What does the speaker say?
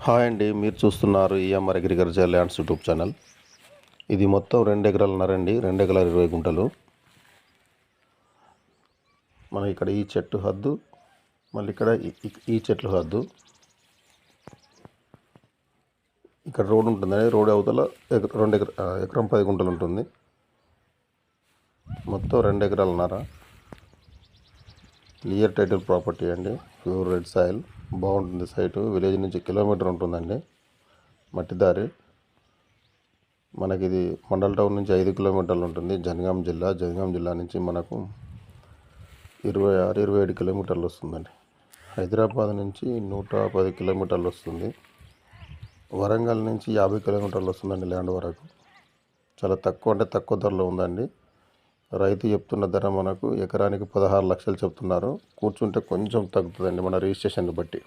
Hi అండి, మీరు చూస్తున్నారు EMR agriculture lands YouTube channel. ఇది మొత్తం 2 ఎకరాలున్నర అండి, 2 ఎకరాల 20 గుంటలు. మన ఇక్కడ ఈ చెట్టు హద్దు, మళ్ళీ ఇక్కడ ఈ చెట్లు హద్దు. ఇక్కడ రోడ్ ఉంటుందండి, రోడ్ అవతల ఎకరం 10 గుంటలు ఉంటుంది. మొత్తం 2 ఎకరాలున్నర. క్లియర్ టైటిల్ ప్రాపర్టీ అండి, ప్యూర్ రెడ్ సాయిల్. బాగుంటుంది సైటు. విలేజ్ నుంచి కిలోమీటర్ ఉంటుందండి మట్టి దారి. మనకి ఇది మండల్ టౌన్ నుంచి 5 కిలోమీటర్లు ఉంటుంది. జనగాం జిల్లా నుంచి మనకు 26-27 కిలోమీటర్లు వస్తుందండి. హైదరాబాద్ నుంచి 110 కిలోమీటర్లు వస్తుంది. వరంగల్ నుంచి 50 కిలోమీటర్లు వస్తుందండి ల్యాండ్ వరకు. చాలా తక్కువ, అంటే తక్కువ ధరలో ఉందండి. రైతు చెప్తున్న ధర మనకు ఎకరానికి 16 లక్షలు చెప్తున్నారు. కూర్చుంటే కొంచెం తగ్గుతుందండి మన రిజిస్ట్రేషన్ బట్టి.